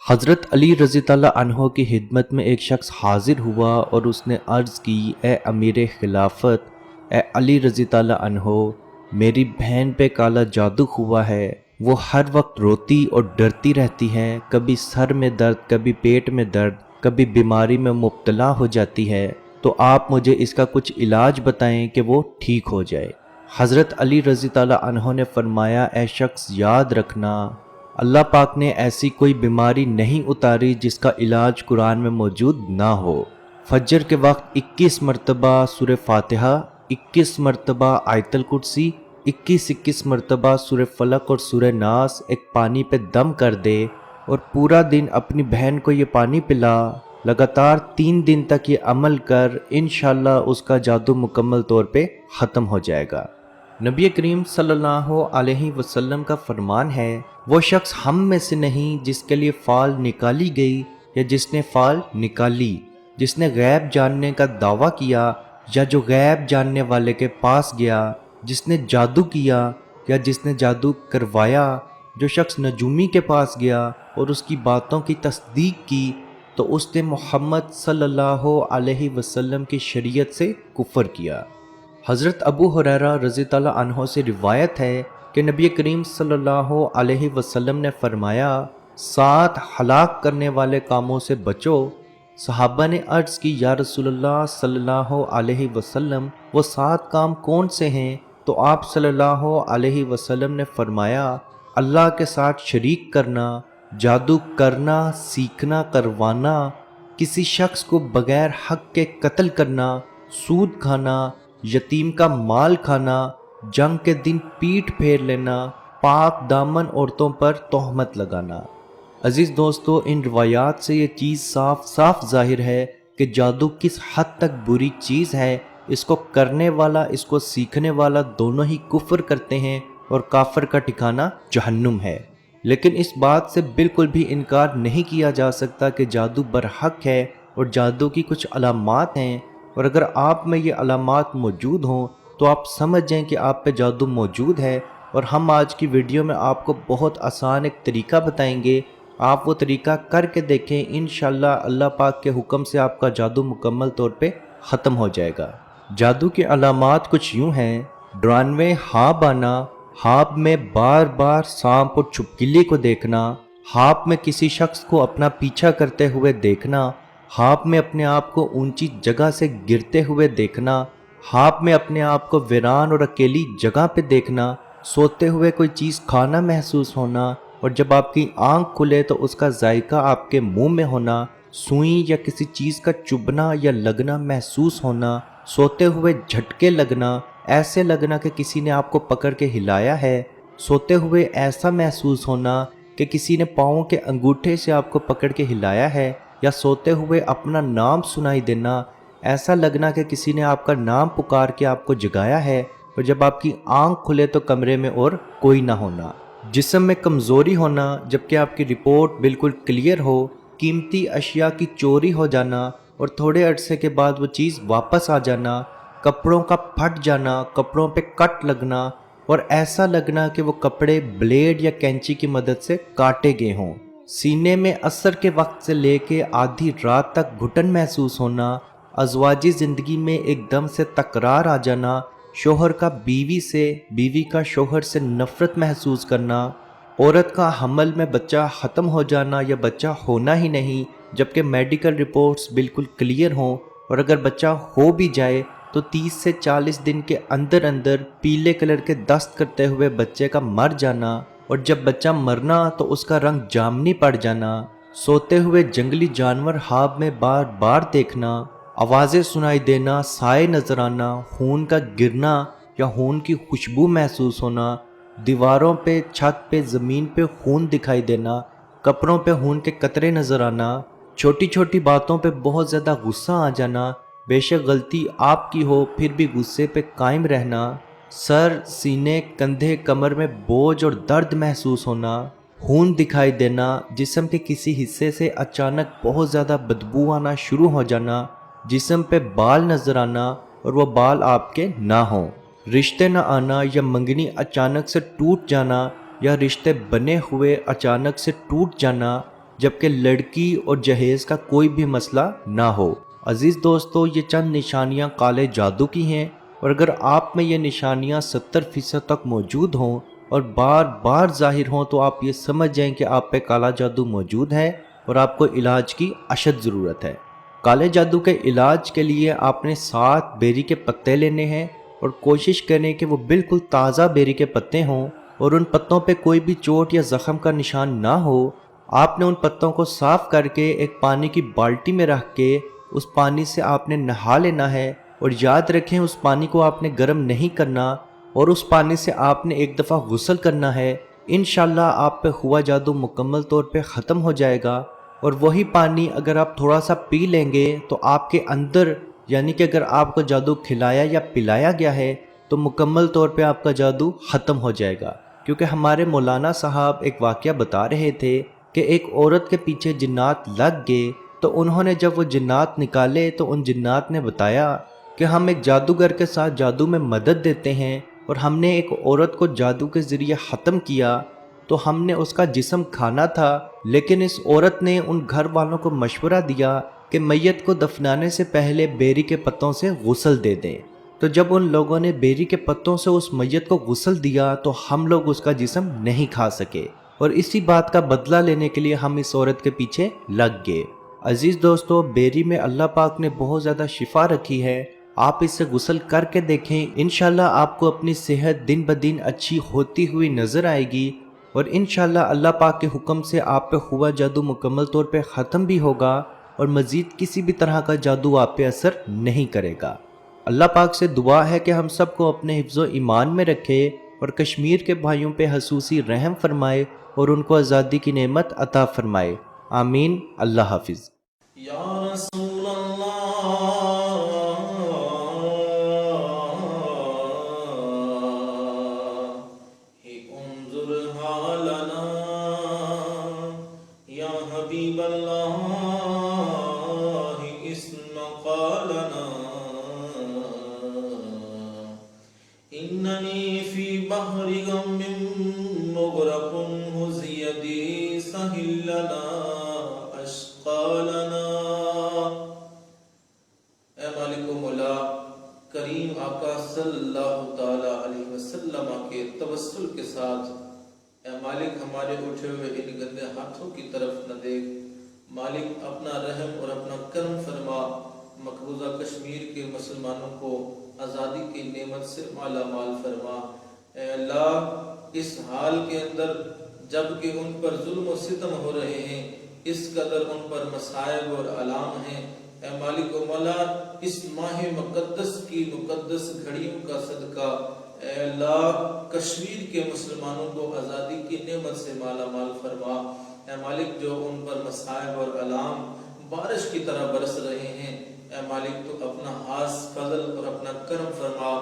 حضرت علی رضی اللہ عنہ کی خدمت میں ایک شخص حاضر ہوا اور اس نے عرض کی، اے امیر خلافت، اے علی رضی اللہ عنہ، میری بہن پہ کالا جادو ہوا ہے۔ وہ ہر وقت روتی اور ڈرتی رہتی ہے، کبھی سر میں درد، کبھی پیٹ میں درد، کبھی بیماری میں مبتلا ہو جاتی ہے، تو آپ مجھے اس کا کچھ علاج بتائیں کہ وہ ٹھیک ہو جائے۔ حضرت علی رضی اللہ عنہ نے فرمایا، اے شخص یاد رکھنا، اللہ پاک نے ایسی کوئی بیماری نہیں اتاری جس کا علاج قرآن میں موجود نہ ہو۔ فجر کے وقت 21 مرتبہ سورہ فاتحہ، 21 مرتبہ آیت الکرسی، 21 مرتبہ سورہ فلق اور سورہ ناس ایک پانی پہ دم کر دے اور پورا دن اپنی بہن کو یہ پانی پلا۔ لگاتار 3 دن تک یہ عمل کر، انشاءاللہ اس کا جادو مکمل طور پہ ختم ہو جائے گا۔ نبی کریم صلی اللہ علیہ وسلم کا فرمان ہے، وہ شخص ہم میں سے نہیں جس کے لیے فال نکالی گئی یا جس نے فال نکالی، جس نے غیب جاننے کا دعویٰ کیا یا جو غیب جاننے والے کے پاس گیا، جس نے جادو کیا یا جس نے جادو کروایا، جو شخص نجومی کے پاس گیا اور اس کی باتوں کی تصدیق کی، تو اس نے محمد صلی اللہ علیہ وسلم کی شریعت سے کفر کیا۔ حضرت ابو ہریرہ رضی اللہ عنہ سے روایت ہے کہ نبی کریم صلی اللہ علیہ وسلم نے فرمایا، 7 ہلاک کرنے والے کاموں سے بچو۔ صحابہ نے عرض کی، یا رسول اللہ صلی اللہ علیہ وسلم، وہ 7 کام کون سے ہیں؟ تو آپ صلی اللہ علیہ وسلم نے فرمایا، اللہ کے ساتھ شریک کرنا، جادو کرنا، سیکھنا، کروانا، کسی شخص کو بغیر حق کے قتل کرنا، سود کھانا، یتیم کا مال کھانا، جنگ کے دن پیٹھ پھیر لینا، پاک دامن عورتوں پر تہمت لگانا۔ عزیز دوستو، ان روایات سے یہ چیز صاف صاف ظاہر ہے کہ جادو کس حد تک بری چیز ہے۔ اس کو کرنے والا، اس کو سیکھنے والا دونوں ہی کفر کرتے ہیں اور کافر کا ٹھکانہ جہنم ہے۔ لیکن اس بات سے بالکل بھی انکار نہیں کیا جا سکتا کہ جادو برحق ہے اور جادو کی کچھ علامات ہیں، اور اگر آپ میں یہ علامات موجود ہوں تو آپ سمجھ جائیں کہ آپ پہ جادو موجود ہے۔ اور ہم آج کی ویڈیو میں آپ کو بہت آسان ایک طریقہ بتائیں گے، آپ وہ طریقہ کر کے دیکھیں، انشاءاللہ اللہ پاک کے حکم سے آپ کا جادو مکمل طور پہ ختم ہو جائے گا۔ جادو کی علامات کچھ یوں ہیں: ڈرانوے خواب آنا، خواب میں بار بار سانپ اور چھپکلی کو دیکھنا، خواب میں کسی شخص کو اپنا پیچھا کرتے ہوئے دیکھنا، خواب میں اپنے آپ کو اونچی جگہ سے گرتے ہوئے دیکھنا، خواب میں اپنے آپ کو ویران اور اکیلی جگہ پہ دیکھنا، سوتے ہوئے کوئی چیز کھانا محسوس ہونا اور جب آپ کی آنکھ کھلے تو اس کا ذائقہ آپ کے منہ میں ہونا، سوئی یا کسی چیز کا چبھنا یا لگنا محسوس ہونا، سوتے ہوئے جھٹکے لگنا، ایسے لگنا کہ کسی نے آپ کو پکڑ کے ہلایا ہے، سوتے ہوئے ایسا محسوس ہونا کہ کسی نے پاؤں کے انگوٹھے سے آپ کو پکڑ کے ہلایا ہے، یا سوتے ہوئے اپنا نام سنائی دینا، ایسا لگنا کہ کسی نے آپ کا نام پکار کے آپ کو جگایا ہے، اور جب آپ کی آنکھ کھلے تو کمرے میں اور کوئی نہ ہونا، جسم میں کمزوری ہونا جبکہ آپ کی رپورٹ بالکل کلیئر ہو، قیمتی اشیاء کی چوری ہو جانا اور تھوڑے عرصے کے بعد وہ چیز واپس آ جانا، کپڑوں کا پھٹ جانا، کپڑوں پہ کٹ لگنا اور ایسا لگنا کہ وہ کپڑے بلیڈ یا کینچی کی مدد سے کاٹے گئے ہوں، سینے میں عصر کے وقت سے لے کے آدھی رات تک گھٹن محسوس ہونا، ازواجی زندگی میں ایک دم سے تکرار آ جانا، شوہر کا بیوی سے، بیوی کا شوہر سے نفرت محسوس کرنا، عورت کا حمل میں بچہ ختم ہو جانا یا بچہ ہونا ہی نہیں جبکہ میڈیکل رپورٹس بالکل کلیئر ہوں، اور اگر بچہ ہو بھی جائے تو 30 سے 40 دن کے اندر اندر پیلے کلر کے دست کرتے ہوئے بچے کا مر جانا، اور جب بچہ مرنا تو اس کا رنگ جامنی پڑ جانا، سوتے ہوئے جنگلی جانور خواب میں بار بار دیکھنا، آوازیں سنائی دینا، سائے نظر آنا، خون کا گرنا یا خون کی خوشبو محسوس ہونا، دیواروں پہ، چھت پہ، زمین پہ خون دکھائی دینا، کپڑوں پہ خون کے قطرے نظر آنا، چھوٹی چھوٹی باتوں پہ بہت زیادہ غصہ آ جانا، بے شک غلطی آپ کی ہو پھر بھی غصے پہ قائم رہنا، سر، سینے، کندھے، کمر میں بوجھ اور درد محسوس ہونا، خون دکھائی دینا، جسم کے کسی حصے سے اچانک بہت زیادہ بدبو آنا شروع ہو جانا، جسم پہ بال نظر آنا اور وہ بال آپ کے نہ ہوں، رشتے نہ آنا یا منگنی اچانک سے ٹوٹ جانا یا رشتے بنے ہوئے اچانک سے ٹوٹ جانا جبکہ لڑکی اور جہیز کا کوئی بھی مسئلہ نہ ہو۔ عزیز دوستو، یہ چند نشانیاں کالے جادو کی ہیں، اور اگر آپ میں یہ نشانیاں 70% تک موجود ہوں اور بار بار ظاہر ہوں تو آپ یہ سمجھ جائیں کہ آپ پہ کالا جادو موجود ہے اور آپ کو علاج کی اشد ضرورت ہے۔ کالے جادو کے علاج کے لیے آپ نے 7 بیری کے پتے لینے ہیں، اور کوشش کریں کہ وہ بالکل تازہ بیری کے پتے ہوں اور ان پتوں پہ کوئی بھی چوٹ یا زخم کا نشان نہ ہو۔ آپ نے ان پتوں کو صاف کر کے ایک پانی کی بالٹی میں رکھ کے اس پانی سے آپ نے نہا لینا ہے، اور یاد رکھیں اس پانی کو آپ نے گرم نہیں کرنا، اور اس پانی سے آپ نے ایک دفعہ غسل کرنا ہے۔ انشاءاللہ آپ پہ ہوا جادو مکمل طور پہ ختم ہو جائے گا، اور وہی پانی اگر آپ تھوڑا سا پی لیں گے تو آپ کے اندر، یعنی کہ اگر آپ کو جادو کھلایا یا پلایا گیا ہے تو مکمل طور پہ آپ کا جادو ختم ہو جائے گا۔ کیونکہ ہمارے مولانا صاحب ایک واقعہ بتا رہے تھے کہ ایک عورت کے پیچھے جنات لگ گئے، تو انہوں نے جب وہ جنات نکالے تو ان جنات نے بتایا کہ ہم ایک جادوگر کے ساتھ جادو میں مدد دیتے ہیں، اور ہم نے ایک عورت کو جادو کے ذریعے ختم کیا، تو ہم نے اس کا جسم کھانا تھا، لیکن اس عورت نے ان گھر والوں کو مشورہ دیا کہ میت کو دفنانے سے پہلے بیری کے پتوں سے غسل دے دیں۔ تو جب ان لوگوں نے بیری کے پتوں سے اس میت کو غسل دیا تو ہم لوگ اس کا جسم نہیں کھا سکے، اور اسی بات کا بدلہ لینے کے لیے ہم اس عورت کے پیچھے لگ گئے۔ عزیز دوستو، بیری میں اللہ پاک نے بہت زیادہ شفا رکھی ہے، آپ اس سے غسل کر کے دیکھیں، انشاءاللہ آپ کو اپنی صحت دن بدن اچھی ہوتی ہوئی نظر آئے گی، اور انشاءاللہ اللہ پاک کے حکم سے آپ پہ ہوا جادو مکمل طور پہ ختم بھی ہوگا، اور مزید کسی بھی طرح کا جادو آپ پہ اثر نہیں کرے گا۔ اللہ پاک سے دعا ہے کہ ہم سب کو اپنے حفظ و ایمان میں رکھے، اور کشمیر کے بھائیوں پہ خصوصی رحم فرمائے اور ان کو آزادی کی نعمت عطا فرمائے۔ آمین۔ اللہ حافظ۔ یا رسول اللہ انظر حالنا، یا حبیب اللہ اسمع قالنا، اننی فی بحر غم مغرق ہز یدی سہل لنا اشقالنا۔ اے مالک و مولا کریم آقا صلی اللہ تعالی علیہ وسلم کے توسل کے ساتھ، اے مالک ہمارے اٹھے ہوئے ان گندے ہاتھوں کی طرف نہ دیکھ، مالک اپنا رحم اور اپنا کرم فرما، مقبوضہ کشمیر کے مسلمانوں کو آزادی کی نعمت سے مالا مال فرما۔ اے اللہ، اس حال کے اندر جب کہ ان پر ظلم و ستم ہو رہے ہیں، اس قدر ان پر مصائب اور علام ہیں، اے مالک و مولا اس ماہ مقدس کی مقدس گھڑیوں کا صدقہ، اے اللہ کشمیر کے مسلمانوں کو آزادی کی نعمت سے مالا مال فرما۔ اے مالک جو ان پر مصائب اور علام بارش کی طرح برس رہے ہیں، اے مالک تو اپنا خاص فضل اور اپنا کرم فرما،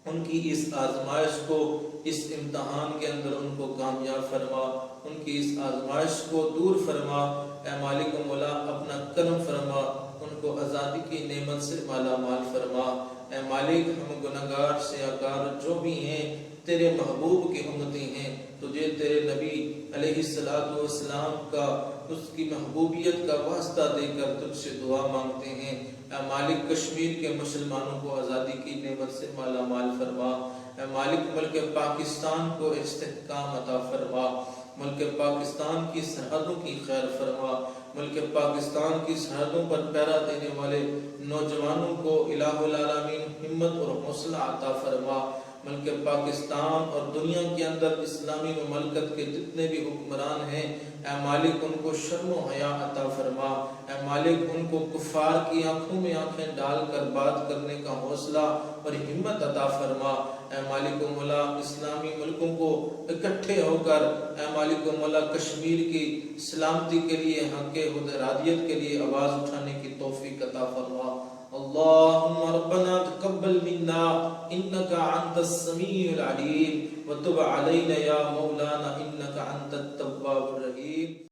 ان کی اس آزمائش کو، اس امتحان کے اندر ان کو کامیاب فرما، ان کی اس آزمائش کو دور فرما۔ اے مالک و مولا اپنا کرم فرما، ان کو آزادی کی نعمت سے مالا مال فرما۔ اے مالک ہم گناہگار سیاہکار جو بھی ہیں تیرے محبوب کی امتی ہیں، تجھے تیرے نبی علیہ السلام کا، اس کی محبوبیت کا واسطہ دے کر تجھ سے دعا مانگتے ہیں۔ اے مالک کشمیر کے مسلمانوں کو آزادی کی نعمت سے مالا مال فرما۔ اے مالک ملک پاکستان کو استحکام عطا فرما، ملک پاکستان کی سرحدوں کی خیر فرما، ملک پاکستان کی سرحدوں پر پہرا دینے والے نوجوانوں کو الہ العالمین ہمت اور حوصلہ عطا فرما۔ ملک پاکستان اور دنیا کے اندر اسلامی مملکت کے جتنے بھی حکمران ہیں، اے مالک ان کو شرم و حیا عطا فرما۔ اے مالک ان کو کفار کی آنکھوں میں آنکھیں ڈال کر بات کرنے کا حوصلہ اور ہمت عطا فرما۔ اے مالک و مولا اسلامی ملکوں کو اکٹھے ہو کر، اے مالک و مولا کشمیر کی سلامتی کے لیے، حق ارادیت کے لیے آواز اٹھانے کی توفیق عطا فرما۔ اللہم ربنا تقبل منا انکا انت السمیع العلیم وتب علینا یا مولانا انکا انت التواب الرحیم۔